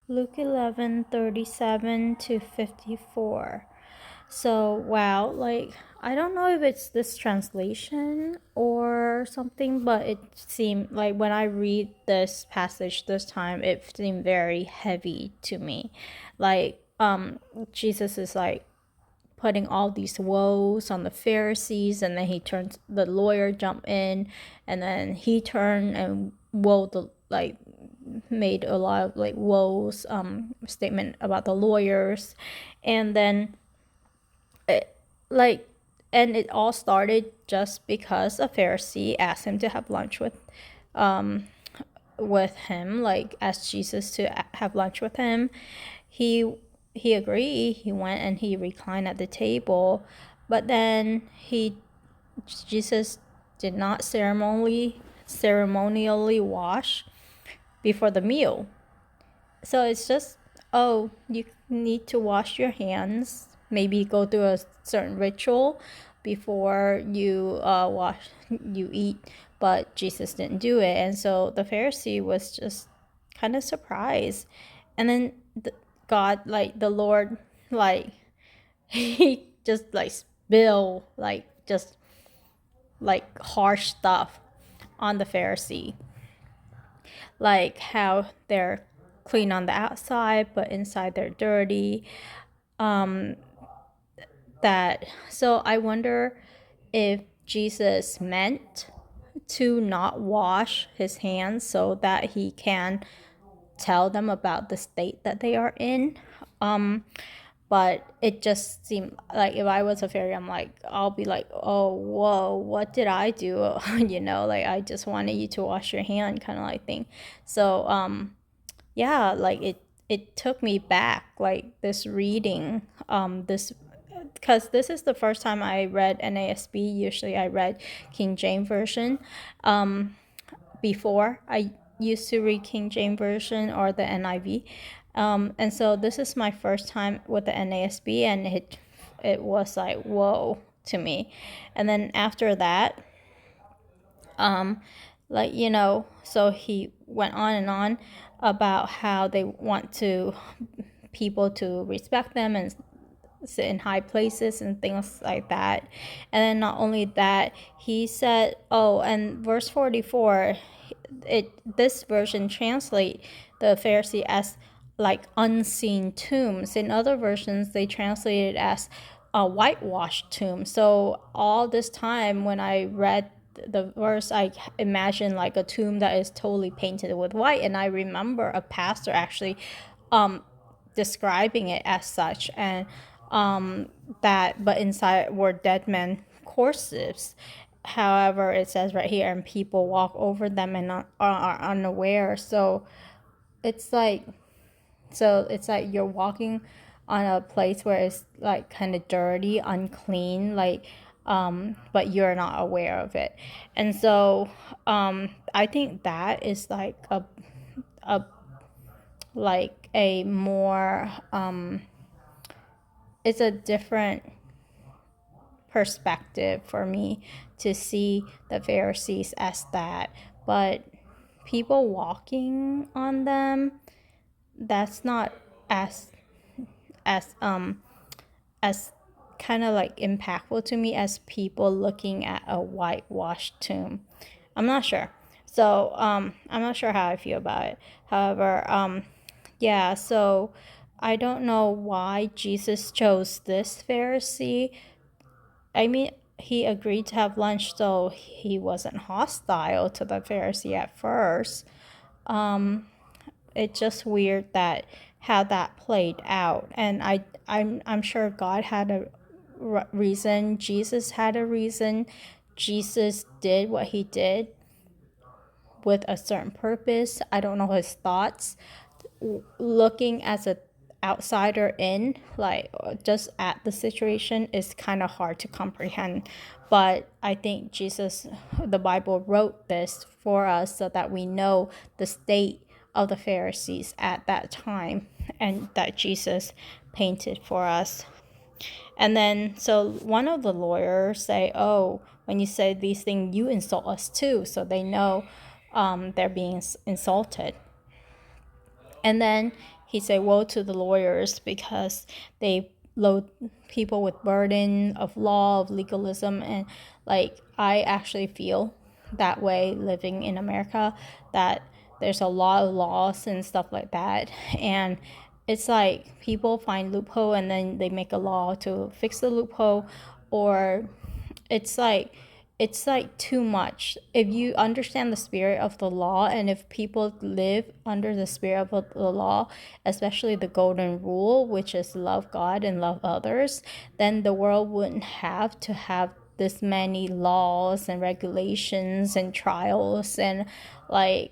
Luke 11:37-54. So, wow, like, I don't know if it's this translation or something, but it seemed like when I read this passage this time, it seemed very heavy to me. Like, Jesus is like putting all these woes on the Pharisees, and then he turns the lawyer jump in, and then he turned and woe the like made a lot of like woes statement about the lawyers, and then it, like and it all started just because a Pharisee asked him to have lunch with him, like asked Jesus to have lunch with him. He agreed. He went and he reclined at the table, but then he Jesus did not ceremonially wash before the meal. So it's just, oh, you need to wash your hands, maybe go through a certain ritual before you eat, but Jesus didn't do it. And so the Pharisee was just kind of surprised. And then God, like the Lord, like he just like spill like just like harsh stuff on the Pharisee, like how they're clean on the outside but inside they're dirty. That so I wonder if Jesus meant to not wash his hands so that he can tell them about the state that they are in. But it just seemed like if I was a fairy, I'm like, I'll be like, oh, whoa, what did I do? Like I just wanted you to wash your hand, kind of like thing. So, yeah, like it took me back, like this reading, this because this is the first time I read NASB. Usually, I read King James version. Before I used to read King James version or the NIV, and so this is my first time with the NASB, and it was like whoa to me. And then after that, like so he went on and on about how they want to people to respect them and sit in high places and things like that. And then not only that, he said, oh, and verse 44, this version translate the Pharisee as like unseen tombs. In other versions, they translate it as a whitewashed tomb. So all this time when I read the verse, I imagined like a tomb that is totally painted with white. And I remember a pastor actually describing it as such, and that but inside were dead men corpses. However, it says right here, and people walk over them and are unaware. It's like it's like you're walking on a place where it's like kind of dirty, unclean, like but you're not aware of it. And so I think that is like a like a more it's a different perspective for me to see the Pharisees as that. But people walking on them, that's not as as um as kind of like impactful to me as people looking at a whitewashed tomb. I'm not sure. So I'm not sure how I feel about it. However, yeah, so I don't know why Jesus chose this Pharisee. I mean, he agreed to have lunch, so he wasn't hostile to the Pharisee at first. It's just weird that how that played out, and I'm sure God had a reason. Jesus had a reason. Jesus did what he did with a certain purpose. I don't know his thoughts. Looking as a outsider in, like just at the situation, is kind of hard to comprehend. But I think the Bible wrote this for us so that we know the state of the Pharisees at that time, and that Jesus painted for us. And then so one of the lawyers say, oh, when you say these things, you insult us too. So they know they're being insulted. And then he said, woe to the lawyers because they load people with burden of law, of legalism. And like, I actually feel that way living in America, that there's a lot of laws and stuff like that. And it's like people find loophole and then they make a law to fix the loophole, or it's like too much. If you understand the spirit of the law, and if people live under the spirit of the law, especially the golden rule, which is love God and love others, then the world wouldn't have to have this many laws and regulations and trials and like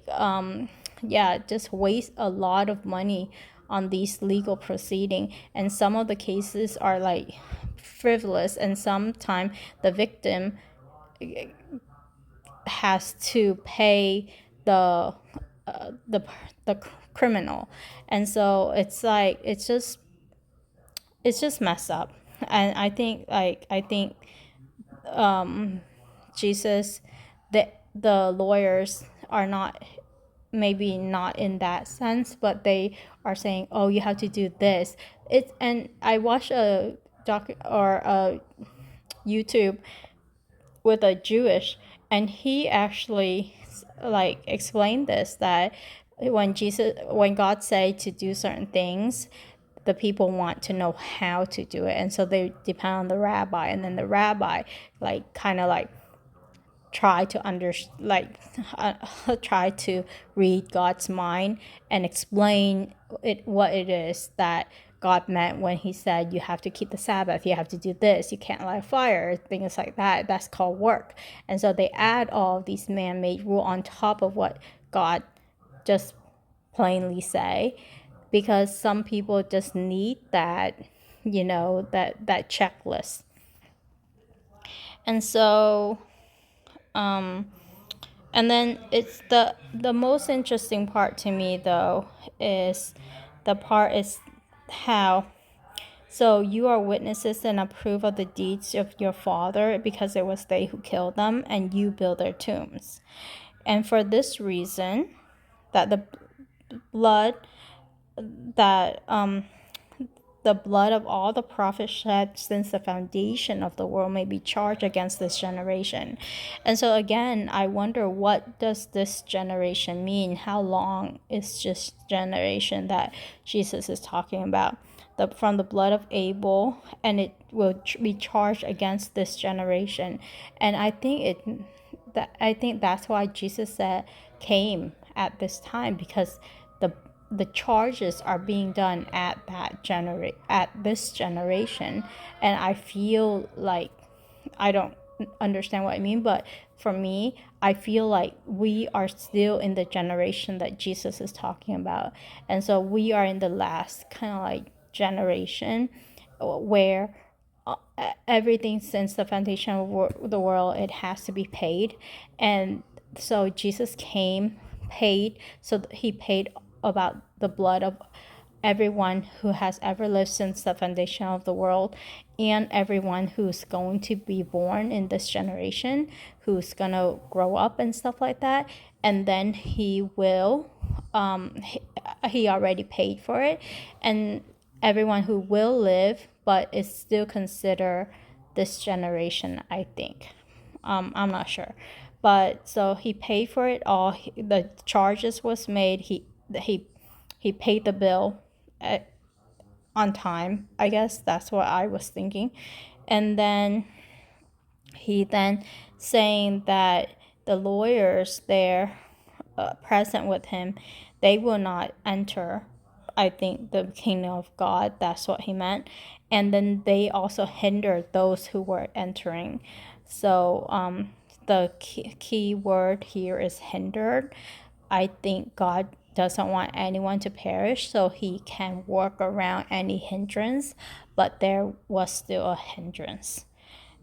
just waste a lot of money on these legal proceeding. And some of the cases are like frivolous, and sometimes the victim has to pay the the the criminal. And so it's like it's just messed up. And I think Jesus, the lawyers are not, maybe not in that sense, but they are saying, oh, you have to do this. And I watched a doc or a YouTube with a Jewish, and he actually like explained this, that when God said to do certain things, the people want to know how to do it, and so they depend on the rabbi, and then the rabbi like kind of like try to try to read God's mind and explain what it is that God meant when he said you have to keep the Sabbath, you have to do this, you can't light a fire, things like that. That's called work. And so they add all of these man-made rules on top of what God just plainly say, because some people just need that, that checklist. And so and then it's the most interesting part to me though is how, so you are witnesses and approve of the deeds of your father, because it was they who killed them, and you build their tombs. And for this reason, that blood that the blood of all the prophets shed since the foundation of the world may be charged against this generation. And so again, I wonder, what does this generation mean? How long is this generation that Jesus is talking about? From the blood of Abel, and it will be charged against this generation. And I think that's why Jesus said came at this time, because the charges are being done at this generation. And I feel like, I don't understand what I mean, but for me, I feel like we are still in the generation that Jesus is talking about. And so we are in the last kind of like generation where everything since the foundation of the world, it has to be paid. And so Jesus came, paid, so he paid about the blood of everyone who has ever lived since the foundation of the world, and everyone who's going to be born in this generation, who's gonna grow up and stuff like that. And then he will he already paid for it, and everyone who will live but is still considered this generation, I think. I'm not sure, but so he paid for it all. The charges was made. He paid the bill on time. I guess that's what I was thinking. And then he then saying that the lawyers there present with him, they will not enter, I think, the kingdom of God. That's what he meant. And then they also hindered those who were entering. So the key word here is hindered. I think God doesn't want anyone to perish, so he can work around any hindrance, but there was still a hindrance.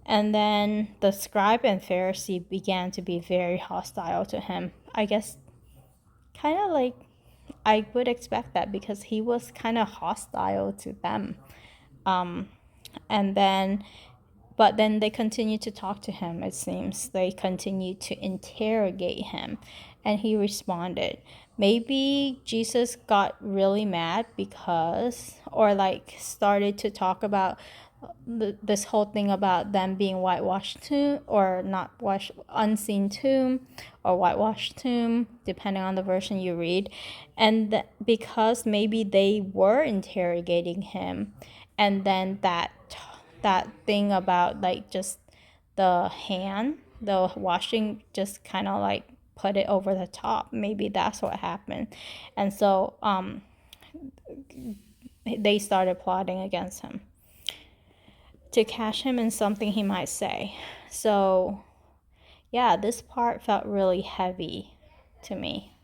And then the scribe and Pharisee began to be very hostile to him. I guess kind of like I would expect that, because he was kind of hostile to them. And then, but then they continued to talk to him, it seems. They continued to interrogate him. And he responded. Maybe Jesus got really mad because, or like started to talk about this whole thing about them being whitewashed tomb, or not washed, unseen tomb, or whitewashed tomb, depending on the version you read. And because maybe they were interrogating him, and then that thing about like just the hand, the washing, just kind of like put it over the top. Maybe that's what happened. And so they started plotting against him to catch him in something he might say. So yeah, this part felt really heavy to me.